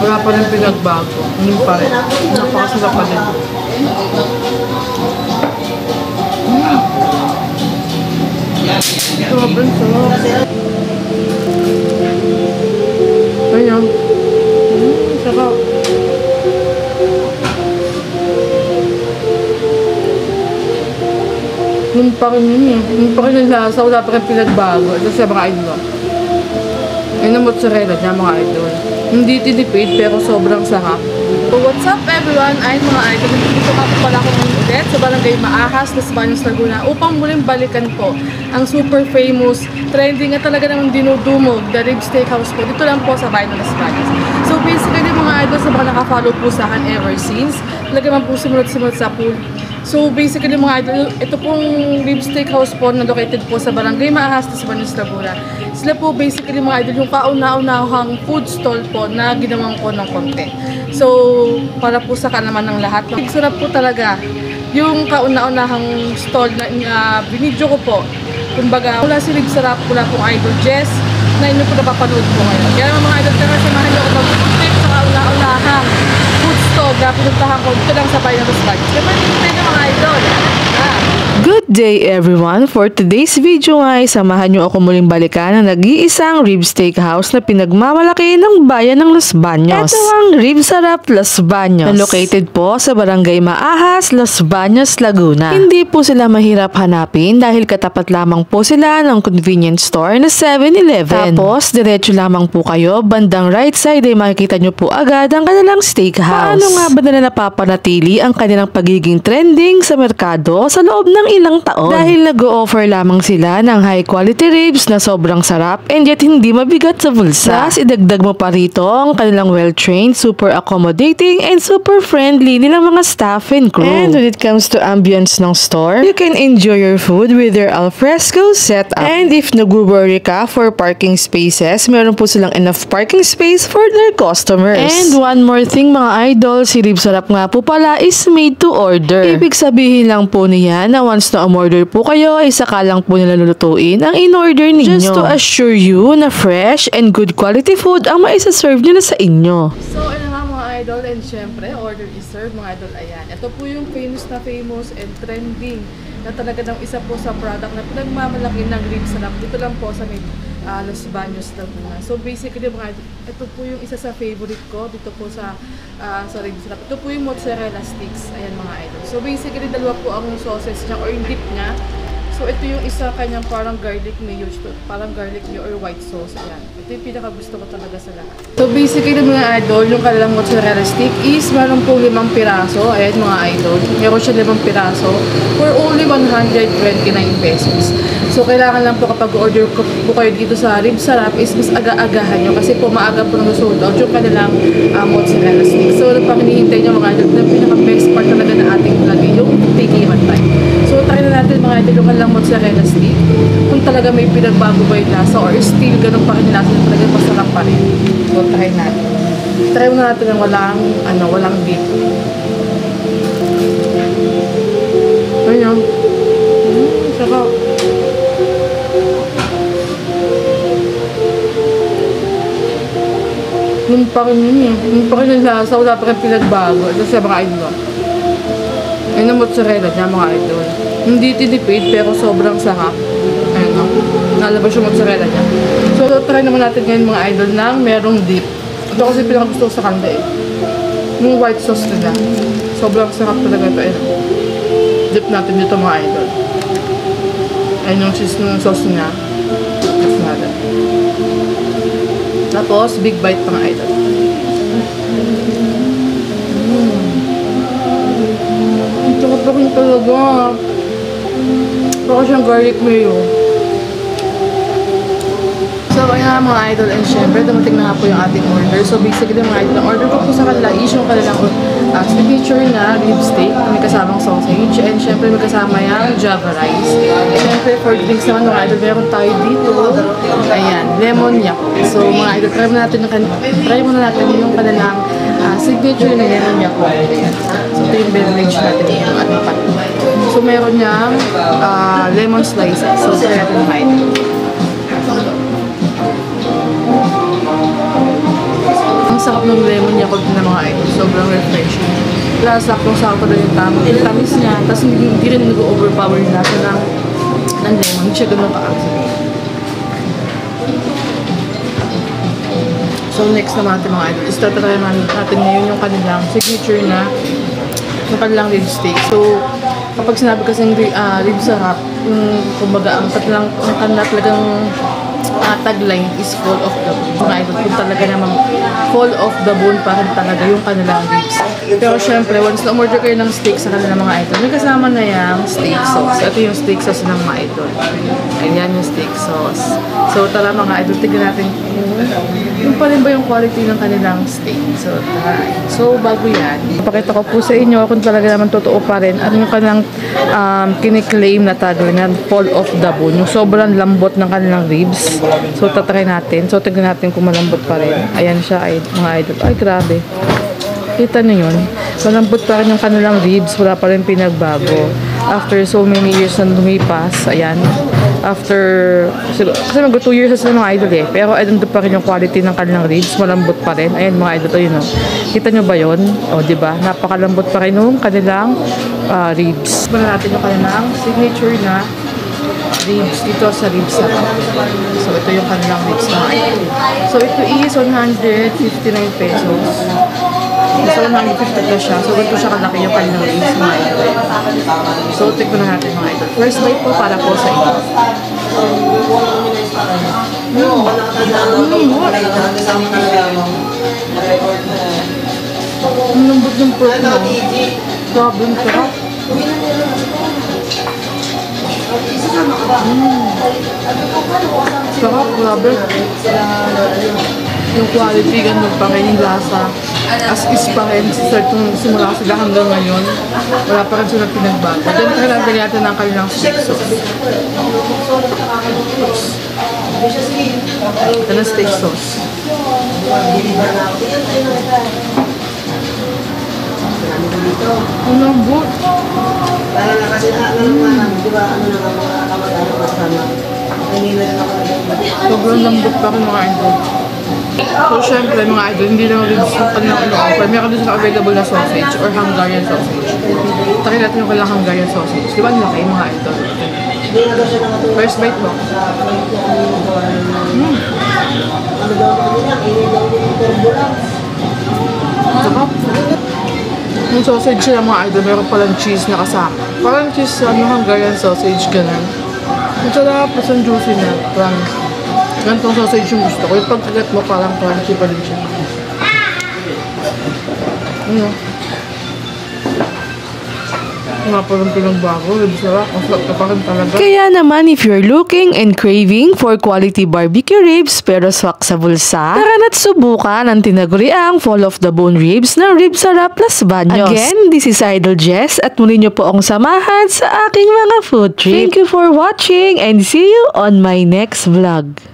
Wala pa rin pinagbago. Hindi pa rin. Napakasarap pa rin. Sobrang sarap. Ayan. Sarap. Yun pa rin yun eh. Yun pa rin yung lasa. Wala pa rin pinagbago. Ito sa mga idol. Ayun ang mozzarella niya mga idol. Hindi tinipid pero sobrang sarap. So what's up everyone? Ay mga idol. Dito nga po pala ako ulit sa Barangay Maahas, Las Baños, Laguna upang muling balikan po ang super famous, trending at talaga namang dinudumog, The Rib Steakhouse po. Dito lang po sa bayan ng Las Baños. So basically mga idol, sa mga nakafollow po sa akin ever since, talaga naman po simulat-simulat sa pool. So basically mga idol, ito pong Rib Steakhouse po na located po sa Barangay Maahas, Las Baños, Laguna. Sila po basically mga idol yung kauna-unahang food stall po na ginawang ko ng konti. So para po sa kalaman ng lahat, sarap po talaga yung kauna-unahang stall na binidyo ko po. Kumbaga, wala si Rib Sarap, wala pong Idol Jess na inyo po napapanood po ngayon. Kaya mga idol, tara samahan nyo ako mag-food sa kauna-unahang food stall na pinuntahan ko dito lang sa bayan ng Las Baños. Kaya pwede nyo mga idol. Good day everyone! For today's video ay samahan nyo ako muling balikan ang nag-iisang Rib Steakhouse na pinagmamalaki ng bayan ng Las Baños. Ito ang Rib Sarap Las Baños na located po sa Barangay Maahas, Las Baños, Laguna. Hindi po sila mahirap hanapin dahil katapat lamang po sila ng convenience store na 7-Eleven. Tapos diretso lamang po kayo, bandang right side ay makikita nyo po agad ang kanilang steakhouse. Paano nga ba nila napapanatili ang kanilang pagiging trending sa merkado sa loob ng ilang taon? Dahil nag-o-offer lamang sila ng high quality ribs na sobrang sarap and yet hindi mabigat sa bulsa. Plus, idagdag mo pa rito ang kanilang well-trained, super accommodating, and super friendly nilang mga staff and crew. And when it comes to ambience ng store, you can enjoy your food with their alfresco setup. And if nag-worry ka for parking spaces, meron po silang enough parking space for their customers. And one more thing mga idol, si Rib Sarap nga po pala is made to order. Ibig sabihin lang po niya na once na umorder po kayo, ay saka lang po nila lulutuin ang in-order ninyo. Just to assure you na fresh and good quality food ang maisaserve nila sa inyo. So ayun nga mga idol, and syempre order is served mga idol. Ayan, ito po yung famous and trending na talaga ng isa po sa product na pinagmamalaki ng Rib Sarap. Dito lang po sa Las Baños, Laguna. So basically mga idol, ito po yung isa sa favorite ko dito po sa Rib Sarap. Ito po yung mozzarella sticks. Ayan mga idol. So basically dalawa po ang sauces niya or yung dip niya. So ito yung isa kanyang parang garlic mayo, parang garlic mayo or white sauce. Ayan. Ito yung pinaka gusto ko talaga sa lahat. So basically mga idol, yung kanilang mozzarella stick is meron po 5 piraso. Ayan mga idol. Meron siya 5 piraso for only 129 pesos. So kailangan lang po kapag order po kayo dito sa Rib Sarap is mas aga-agahan nyo kasi po maaga po nang sold out yung kanilang mozzarella stick. So pag hinihintay nyo mga idol, yung pinaka best part talaga na ating vlog yung tikiman time. So try na natin mga idol yung kanilang mozzarella stick. Kung talaga may pinagbago ba yung lasa or still ganun pa rin lasa na talaga masarap pa rin. So try natin. Try muna natin yung walang beef. Ayun. Sarap. Yun pa rin yun eh. Yun pa rin yung lasa. Wala pa rin pinagbago. Ito sa mga idol. Ayun ang mozzarella niya mga idol. Hindi tinipid pero sobrang sarap. Ayun o. Nalabas yung mozzarella niya. So try naman natin ngayon mga idol ng merong dip. Ito kasi pinakagusto ko sa kanila eh. Yung white sauce nila. Sobrang sarap talaga ito. Ayun. Dip natin dito mga idol. Ayun yung sauce niya. Dip natin. Tapos, big bite pang idol. Ito ko pa rin talaga. Baka siyang garlic mayo. So, kaya mga idol, and syempre, dumating na nga po yung ating order. So, basically, mga idol, ang order ko po sa kanila is yung kanilang signature na rib steak na may kasamang sausage. And syempre, may kasama yung java rice. And syempre, for drinks naman, mga idol, meron tayo dito. Ayan, lemon yak. So, mga idol, try muna natin yung kanilang signature na lemon yak. Ayan. So, ito yung beverage natin yung ating pan. So, meron niyang lemon slices. So, try natin mga idol. Ang sarap ng lemon Yakult na mga idol. Sobrang refreshing. Plus, saktong-sakto rin yung tamis niya. Tapos hindi rin nag-overpower yung lasa ng lemon. Hindi siya ganun ka-acid. So, next naman natin mga idol, is tatry natin ngayon yung kanilang signature na yung kanilang rib steak. So, kapag sinabi kasing rib sarap, yung kumbaga ang kanilang talagang tagline is full of the bone. Mga idol, kung talaga naman full of the bone pa rin talaga yung kanilang ribs. Pero syempre, once na-order kayo ng steak sa kanilang mga idol, may kasama na yung steak sauce. Ito yung steak sauce ng mga idol. Ayan yung steak sauce. So tara mga idol, tignan natin yung pa rin ba yung quality ng kanilang steak. So tara. So bago yan, ipakita ko po sa inyo kung talaga naman totoo pa rin ano yung kanilang kiniklaim na tagline na full of the bone. Yung sobrang lambot ng kanilang ribs. So tatry natin. So tignan natin kung malambot pa rin. Ayan siya mga idol. Ay grabe. Kita nyo yun. Malambot pa rin yung kanilang ribs. Wala pa rin pinagbago. After so many years na lumipas. Ayan. After, kasi mag 2 years na sila mga idol eh. Pero ayun pa rin yung quality ng kanilang ribs. Malambot pa rin. Ayan mga idol. Ayun o. Kita nyo ba yun? O diba? Napakalambot pa rin yung kanilang ribs. Bala natin yung kanilang signature na ribs. Ito sa ribs sarap. So ito yung kanilang ribs na idol. So ito is 159 pesos. So, 150 na siya. So, ganito siya kalaki yung kanilang ribs mga idol. So, tignan na natin mga idol. First bite po para po sa inyo. Ang lambot ng pork mo. Grabe yung sarap. Sarap, grabe. Yung quality, ganun pa rin yung lasa. As is pa rin, simula sila hanggang ngayon. Wala pa rin sila pinagbago. Then, kailangan natin ng kanilang steak sauce. Ito na steak sauce. Ang lambot. Sobrang lambot pa rin mga idol. So, syempre mga idol, hindi lang rin sa kanilang offer. Meron din sila available na sausage or Hungarian sausage. Try natin yung kanilang Hungarian sausage. Di ba ang laki mga idol? First bite mo. Sarap. Yung sausage sila mga idol, meron palang cheese na kasama. Parang cheese sa Hungarian sausage, ganun. Ang sarap, ang juicy na. Promise. Gantong sausage yung gusto ko. Yung pagkagat mo parang crunchy pa rin siya. Ano? Nga pa rin pinagbago. Sarap. Ang sarap ka pa rin talaga. Kaya naman, if you're looking and craving for quality barbecue ribs pero swak sa bulsa, tara na't subukan ang tinaguriang full of the bone ribs ng Rib Sarap Las Baños. Again, this is Idol Jess at muli niyo po akong samahan sa aking mga food trip. Thank you for watching and see you on my next vlog.